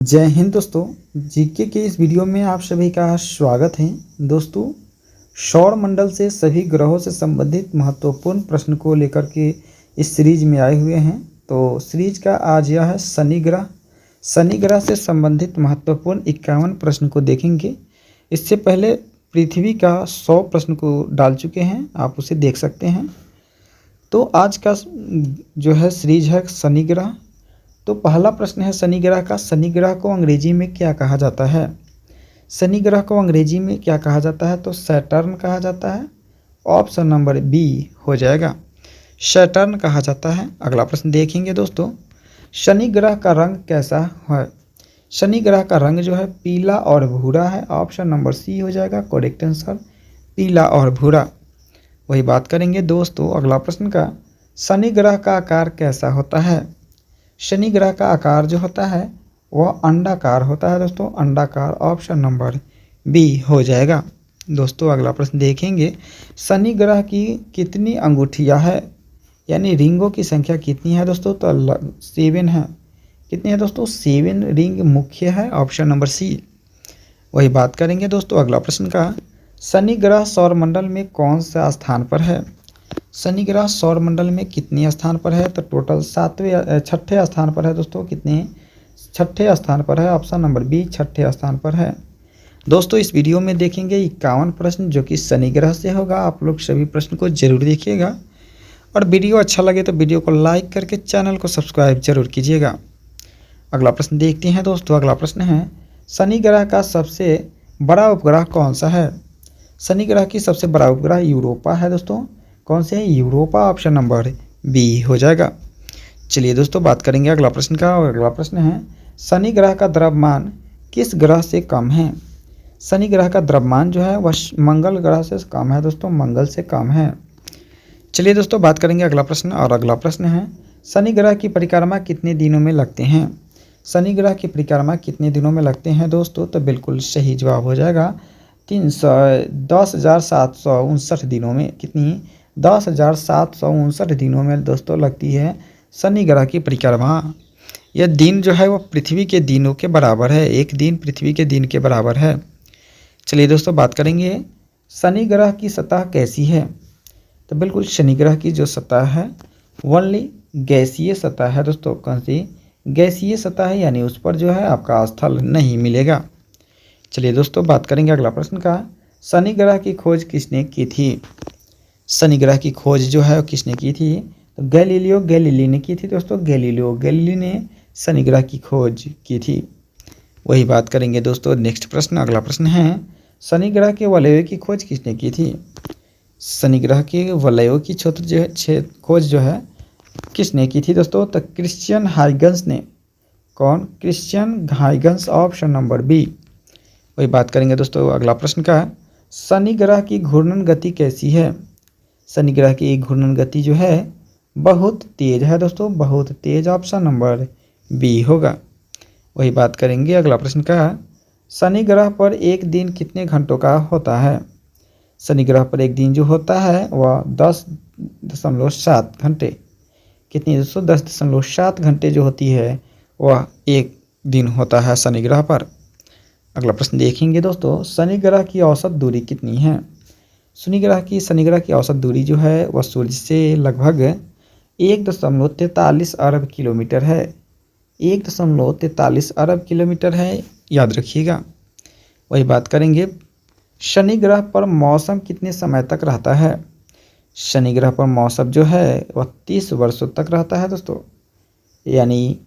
जय हिंद दोस्तों। जीके के इस वीडियो में आप सभी का स्वागत है। दोस्तों, सौर मंडल से सभी ग्रहों से संबंधित महत्वपूर्ण प्रश्न को लेकर के इस सीरीज में आए हुए हैं। तो सीरीज का आज यह है शनि ग्रह। शनि ग्रह से संबंधित महत्वपूर्ण 51 प्रश्न को देखेंगे। इससे पहले पृथ्वी का 100 प्रश्न को डाल चुके हैं, आप उसे देख सकते हैं। तो आज का जो है सीरीज है शनि ग्रह। तो पहला प्रश्न है शनि ग्रह का। शनि ग्रह को अंग्रेजी में क्या कहा जाता है? शनि ग्रह को अंग्रेजी में क्या कहा जाता है? तो सैटर्न कहा जाता है। ऑप्शन नंबर बी हो जाएगा, सैटर्न कहा जाता है। अगला प्रश्न देखेंगे दोस्तों, शनि ग्रह का रंग कैसा है? शनि ग्रह का रंग जो है पीला और भूरा है। ऑप्शन नंबर सी हो जाएगा करेक्ट आंसर, पीला और भूरा। वही बात करेंगे दोस्तों अगला प्रश्न का, शनि ग्रह का आकार कैसा होता है? शनि ग्रह का आकार जो होता है वह अंडाकार होता है दोस्तों, अंडाकार। ऑप्शन नंबर बी हो जाएगा। दोस्तों अगला प्रश्न देखेंगे, शनि ग्रह की कितनी अंगूठियां है, यानी रिंगों की संख्या कितनी है दोस्तों? तो 7 है। कितनी है दोस्तों? 7 रिंग मुख्य है। Option number C. वही बात करेंगे दोस्तों अगला प्रश्न का, शनि ग्रह सौरमंडल में कौन सा स्थान पर है? शनि ग्रह सौरमंडल में कितने स्थान पर है? तो टोटल छठे स्थान पर है दोस्तों। कितने? छठे स्थान पर है। ऑप्शन नंबर बी छठे स्थान पर है। दोस्तों इस वीडियो में देखेंगे 51 प्रश्न जो कि शनि ग्रह से होगा। आप लोग सभी प्रश्न को जरूर देखिएगा और वीडियो अच्छा लगे तो वीडियो को लाइक करके चैनल को सब्सक्राइब जरूर कीजिएगा। अगला प्रश्न देखते हैं दोस्तों। अगला प्रश्न है, शनि ग्रह का सबसे बड़ा उपग्रह कौन सा है? शनि ग्रह की सबसे बड़ा उपग्रह यूरोपा है दोस्तों। कौन से है? यूरोपा। ऑप्शन नंबर बी हो जाएगा। चलिए दोस्तों बात करेंगे अगला प्रश्न का। और अगला प्रश्न है, शनि ग्रह का द्रव्यमान किस ग्रह से कम है? शनि ग्रह का द्रव्यमान जो है वह मंगल ग्रह से कम है दोस्तों, मंगल से कम है। चलिए दोस्तों बात करेंगे अगला प्रश्न। और अगला प्रश्न है, शनि ग्रह की परिक्रमा कितने दिनों में लगते हैं? शनि ग्रह की परिक्रमा कितने दिनों में लगते हैं दोस्तों? तो बिल्कुल सही जवाब हो जाएगा 10,759 दिनों में। कितनी? 10,759 दिनों में दोस्तों लगती है शनि ग्रह की परिक्रमा। यह दिन जो है वो पृथ्वी के दिनों के बराबर है। एक दिन पृथ्वी के दिन के बराबर है। चलिए दोस्तों बात करेंगे, शनि ग्रह की सतह कैसी है? तो बिल्कुल शनि ग्रह की जो सतह है ओनली गैसीय सतह है दोस्तों। कौन सी? गैसीय सतह है, यानी उस पर जो है आपका स्थल नहीं मिलेगा। चलिए दोस्तों बात करेंगे अगला प्रश्न का, शनि ग्रह की खोज किसने की थी? शनि ग्रह की खोज जो है किसने की थी? तो गैलीलियो गैलीली ने की थी दोस्तों। गैलीलियो गैलीली ने शनि ग्रह की खोज की थी। वही बात करेंगे दोस्तों नेक्स्ट प्रश्न। अगला प्रश्न है, शनि ग्रह के वलयों की खोज किसने की थी? शनि ग्रह के वलयों की खोज जो है किसने की थी दोस्तों? तो क्रिश्चियन हाइगन्स ने। कौन? Christian Huygens. Option number B. वही बात करेंगे दोस्तों अगला प्रश्न का, शनि ग्रह की घूर्णन गति कैसी है? शनि ग्रह की घूर्णन गति जो है बहुत तेज है दोस्तों, बहुत तेज। ऑप्शन नंबर बी होगा। वही बात करेंगे अगला प्रश्न का, शनि ग्रह पर एक दिन कितने घंटों का होता है? शनि ग्रह पर एक दिन जो होता है वह 10.7 घंटे। कितनी दोस्तों? 10.7 घंटे जो होती है वह एक दिन होता है शनि ग्रह पर। अगला प्रश्न देखेंगे दोस्तों, शनि ग्रह की औसत दूरी कितनी है? शनि ग्रह की औसत दूरी जो है वह सूर्य से लगभग 1.43 अरब किलोमीटर है। 1.43 अरब किलोमीटर है, याद रखिएगा। वही बात करेंगे, शनि ग्रह पर मौसम कितने समय तक रहता है? शनि ग्रह पर मौसम जो है वह 30 वर्षों तक रहता है दोस्तों, यानी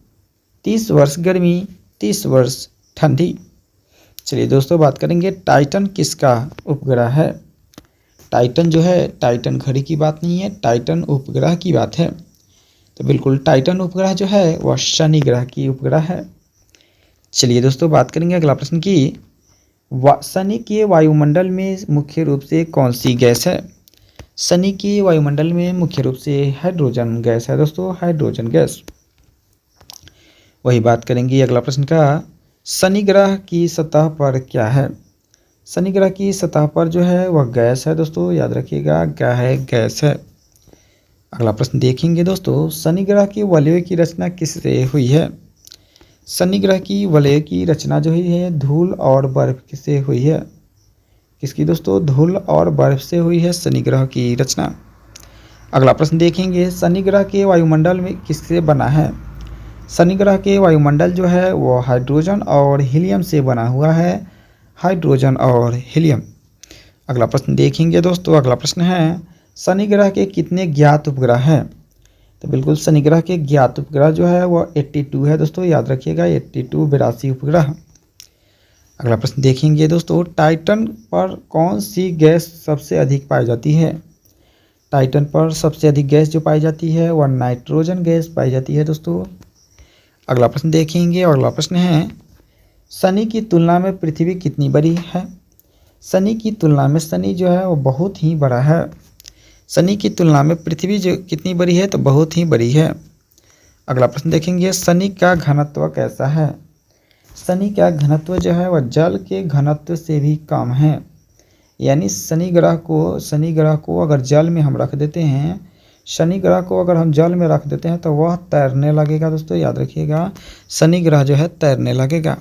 30 वर्ष गर्मी, 30 वर्ष ठंडी। चलिए दोस्तों बात करेंगे, टाइटन किसका उपग्रह है? टाइटन जो है, टाइटन घड़ी की बात नहीं है, टाइटन उपग्रह की बात है। तो बिल्कुल टाइटन उपग्रह जो है वह शनि ग्रह की उपग्रह है। चलिए दोस्तों बात करेंगे अगला प्रश्न की, शनि के वायुमंडल में मुख्य रूप से कौन सी गैस है? शनि के वायुमंडल में मुख्य रूप से हाइड्रोजन गैस है दोस्तों, हाइड्रोजन गैस। वही बात करेंगे अगला प्रश्न का, शनि ग्रह की सतह पर क्या है? शनि ग्रह की सतह पर जो है वह गैस है दोस्तों, याद रखिएगा क्या है? गैस है। अगला प्रश्न देखेंगे दोस्तों, शनि ग्रह की वलयों की रचना किससे हुई है? शनि ग्रह की वलय की रचना जो हुई है धूल और बर्फ से हुई है। किसकी दोस्तों? धूल और बर्फ से हुई है शनि ग्रह की रचना। अगला प्रश्न देखेंगे, शनि ग्रह के वायुमंडल में किससे बना है? शनि ग्रह के वायुमंडल जो है वो हाइड्रोजन और हीलियम से बना हुआ है। हाइड्रोजन और हीलियम। अगला प्रश्न देखेंगे दोस्तों, अगला प्रश्न है, शनि ग्रह के कितने ज्ञात उपग्रह हैं? तो बिल्कुल शनि ग्रह के ज्ञात उपग्रह जो है वो 82 है दोस्तों, याद रखिएगा 82 उपग्रह। अगला प्रश्न देखेंगे दोस्तों, टाइटन पर कौन सी गैस सबसे अधिक पाई जाती है? टाइटन पर सबसे अधिक गैस जो पाई जाती है वह नाइट्रोजन गैस पाई जाती है दोस्तों। अगला प्रश्न देखेंगे, अगला प्रश्न है, शनि की तुलना में पृथ्वी कितनी बड़ी है? शनि की तुलना में शनि जो है वो बहुत ही बड़ा है। शनि की तुलना में पृथ्वी जो कितनी बड़ी है? तो बहुत ही बड़ी है। अगला प्रश्न देखेंगे, शनि का घनत्व कैसा है? शनि का घनत्व जो है वह जल के घनत्व से भी कम है। यानी शनि ग्रह को अगर जल में हम रख देते हैं, शनि ग्रह को अगर हम जल में रख देते हैं तो वह तैरने लगेगा दोस्तों, याद रखिएगा शनि ग्रह जो है तैरने लगेगा।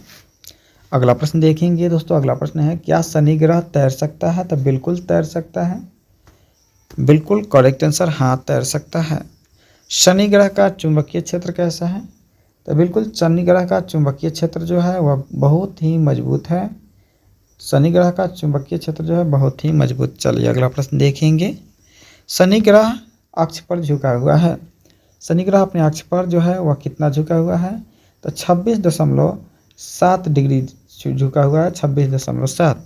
अगला प्रश्न देखेंगे दोस्तों, अगला प्रश्न है, क्या शनि ग्रह तैर सकता है? तो बिल्कुल तैर सकता है। बिल्कुल करेक्ट आंसर, हाँ तैर सकता है। शनि ग्रह का चुंबकीय क्षेत्र कैसा है? तो बिल्कुल शनि ग्रह का चुंबकीय क्षेत्र जो है वह बहुत ही मजबूत है। शनि ग्रह का चुंबकीय क्षेत्र जो है बहुत ही मजबूत। चलिए अगला प्रश्न देखेंगे, शनि ग्रह अक्ष पर झुका हुआ है। शनि ग्रह अपने अक्ष पर जो है वह कितना झुका हुआ है? तो 26.7 डिग्री झुका हुआ है, 26.7।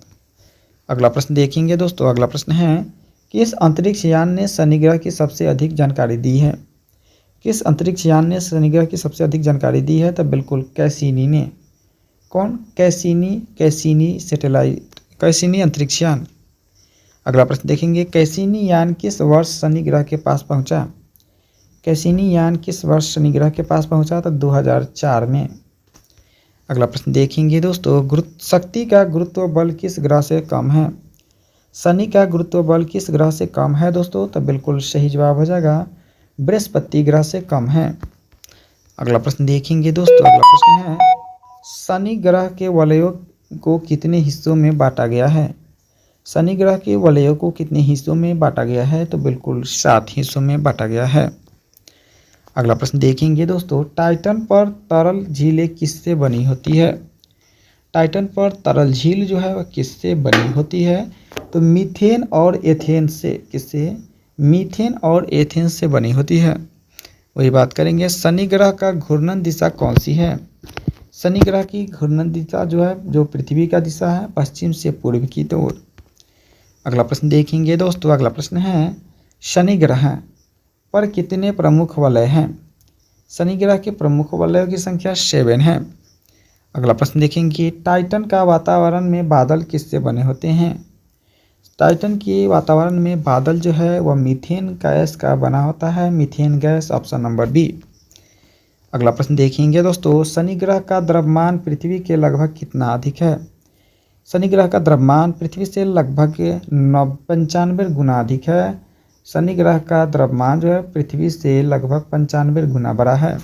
अगला प्रश्न देखेंगे दोस्तों, अगला प्रश्न है, किस अंतरिक्ष यान ने शनि ग्रह की सबसे अधिक जानकारी दी है? किस अंतरिक्ष यान ने शनि ग्रह की सबसे अधिक जानकारी दी है? तो बिल्कुल कैसिनी ने। कौन? कैसिनी सैटेलाइट, कैसिनी अंतरिक्ष यान। अगला प्रश्न देखेंगे, कैसिनी यान किस वर्ष शनि ग्रह के पास पहुंचा? कैसिनी यान किस वर्ष शनि ग्रह के पास पहुंचा? तो 2004 में। अगला प्रश्न देखेंगे दोस्तों, शक्ति का गुरुत्व बल किस ग्रह से कम है? शनि का गुरुत्व बल किस ग्रह से कम है दोस्तों? तो बिल्कुल सही जवाब हो जाएगा बृहस्पति ग्रह से कम है। अगला प्रश्न देखेंगे दोस्तों, अगला प्रश्न है, शनि ग्रह के वलयों को कितने हिस्सों में बांटा गया है? शनि ग्रह के वलयों को कितने हिस्सों में बांटा गया है? तो बिल्कुल 7 हिस्सों में बांटा गया है। अगला प्रश्न देखेंगे दोस्तों, टाइटन पर तरल झीलें किससे बनी होती है? टाइटन पर तरल झील जो है वह किससे बनी होती है? तो मीथेन और एथेन से। किससे? मीथेन और एथेन से बनी होती है। वही बात करेंगे, शनि ग्रह का घूर्णन दिशा कौन सी है? शनि ग्रह की घूर्णन दिशा जो है, जो पृथ्वी का दिशा है, पश्चिम से पूर्व की ओर। अगला प्रश्न देखेंगे दोस्तों, अगला प्रश्न है, शनि ग्रह पर कितने प्रमुख वलय हैं? शनि ग्रह के प्रमुख वलयों की संख्या 7 है। अगला प्रश्न देखेंगे, टाइटन का वातावरण में बादल किससे बने होते हैं? टाइटन के वातावरण में बादल जो है वह मीथेन गैस का बना होता है, methane gas, option number B. अगला प्रश्न देखेंगे दोस्तों, शनि ग्रह का द्रव्यमान पृथ्वी के लगभग कितना अधिक है? शनि ग्रह का द्रव्यमान पृथ्वी से लगभग 95 गुना अधिक है। शनि ग्रह का द्रव्यमान जो है पृथ्वी से लगभग 95 गुना बड़ा है।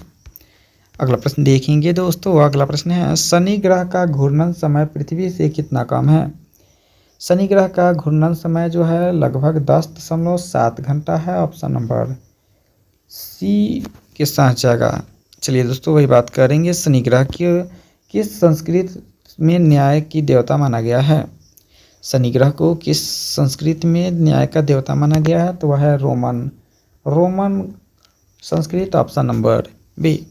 अगला प्रश्न देखेंगे दोस्तों, अगला प्रश्न है, शनि ग्रह का घूर्णन समय पृथ्वी से कितना कम है? शनि ग्रह का घूर्णन समय जो है लगभग 10.7 घंटा है, ऑप्शन नंबर सी के साथ जाएगा। चलिए दोस्तों वही बात करेंगे, शनि ग्रह के किस संस्कृति में न्याय की देवता माना गया है? शनि ग्रह को किस संस्कृति में न्याय का देवता माना गया है? तो वह है Roman Sanskrit, option number B.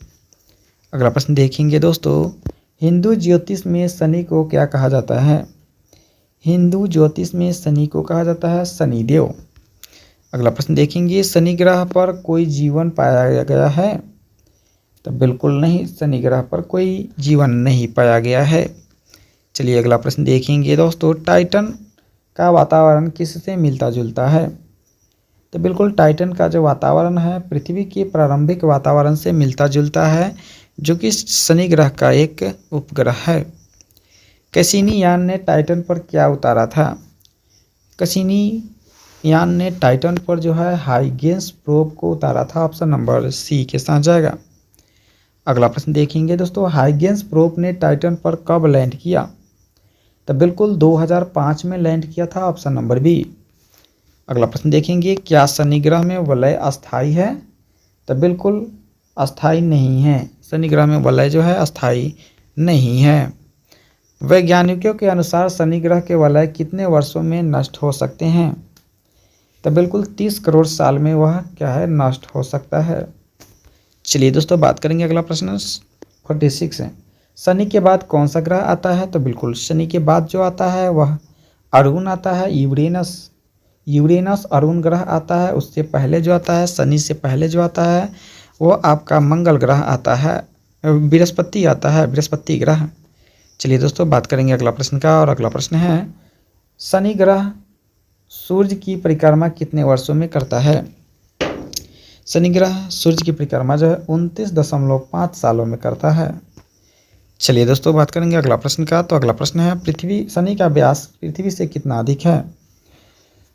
अगला प्रश्न देखेंगे दोस्तों, हिंदू ज्योतिष में शनि को क्या कहा जाता है? हिंदू ज्योतिष में शनि को कहा जाता है शनिदेव। अगला प्रश्न देखेंगे, शनि ग्रह पर कोई जीवन पाया गया है? तो बिल्कुल नहीं, शनि ग्रह पर कोई जीवन नहीं पाया गया है। चलिए अगला प्रश्न देखेंगे दोस्तों, टाइटन का वातावरण किससे मिलता जुलता है? तो बिल्कुल टाइटन का जो वातावरण है पृथ्वी के प्रारंभिक वातावरण से मिलता जुलता है, जो कि शनि ग्रह का एक उपग्रह है। कैसिनी यान ने टाइटन पर क्या उतारा था? कैसिनी यान ने टाइटन पर जो है हाइगेंस प्रोब को उतारा था, ऑप्शन नंबर सी के साथ जाएगा। अगला प्रश्न देखेंगे दोस्तों, हाइगेंस प्रोब ने टाइटन पर कब लैंड किया? तो बिल्कुल 2005 में लैंड किया था, ऑप्शन नंबर बी। अगला प्रश्न देखेंगे, क्या शनि ग्रह में वलय अस्थाई है? तो बिल्कुल अस्थाई नहीं है, शनि ग्रह में वलय जो है अस्थाई नहीं है। वैज्ञानिकों के अनुसार शनि ग्रह के वलय कितने वर्षों में नष्ट हो सकते हैं? तो बिल्कुल 30 करोड़ साल में वह क्या है, नष्ट हो सकता है। चलिए दोस्तों बात करेंगे अगला प्रश्न 46 है, शनि के बाद कौन सा ग्रह आता है? तो बिल्कुल शनि के बाद जो आता है वह अरुण आता है, यूरेनस अरुण ग्रह आता है। उससे पहले जो आता है, शनि से पहले जो आता है वो आपका मंगल ग्रह आता है, बृहस्पति आता है, बृहस्पति ग्रह। चलिए दोस्तों बात करेंगे अगला प्रश्न का, और अगला प्रश्न है, शनि ग्रह सूर्य की परिक्रमा कितने वर्षों में करता है? शनि ग्रह सूर्य की परिक्रमा जो है 29.5 सालों में करता है। चलिए दोस्तों बात करेंगे अगला प्रश्न का, तो अगला प्रश्न है, शनि का व्यास पृथ्वी से कितना अधिक है?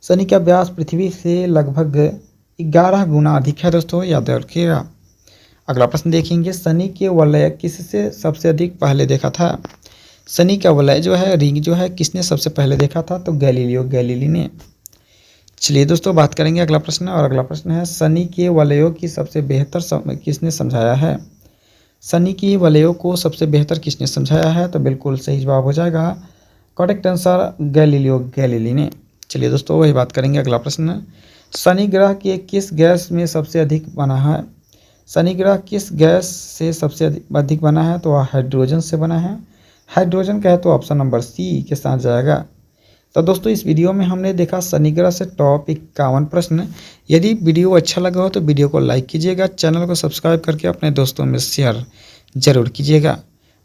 शनि का व्यास पृथ्वी से लगभग 11 गुना अधिक है दोस्तों, याद रखिएगा। अगला प्रश्न देखेंगे, शनि के वलय किससे सबसे अधिक पहले देखा था? शनि का वलय जो है, रिंग जो है, किसने सबसे पहले देखा था? तो गैलीलियो गैलीली ने। चलिए दोस्तों बात करेंगे अगला प्रश्न, और अगला प्रश्न है, शनि के वलयों की सबसे बेहतर किसने समझाया है? शनि की वलयों को सबसे बेहतर किसने समझाया है? तो बिल्कुल सही जवाब हो जाएगा करेक्ट आंसर गैलीलियो गैलीली ने। चलिए दोस्तों वही बात करेंगे अगला प्रश्न, शनि ग्रह के किस गैस में सबसे अधिक बना है? शनि ग्रह किस गैस से सबसे अधिक बना है? तो वह हाइड्रोजन से बना है। हाइड्रोजन का है तो ऑप्शन नंबर सी के साथ जाएगा। तो दोस्तों इस वीडियो में हमने देखा शनि ग्रह से टॉप 51 प्रश्न। यदि वीडियो अच्छा लगा हो तो वीडियो को लाइक कीजिएगा, चैनल को सब्सक्राइब करके अपने दोस्तों में शेयर जरूर कीजिएगा।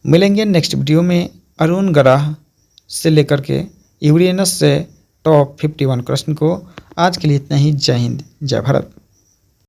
मिलेंगे नेक्स्ट वीडियो में अरुण ग्रह से लेकर के यूरेनस से टॉप 51 प्रश्न को। आज के लिए इतना ही, जय हिंद जय भारत।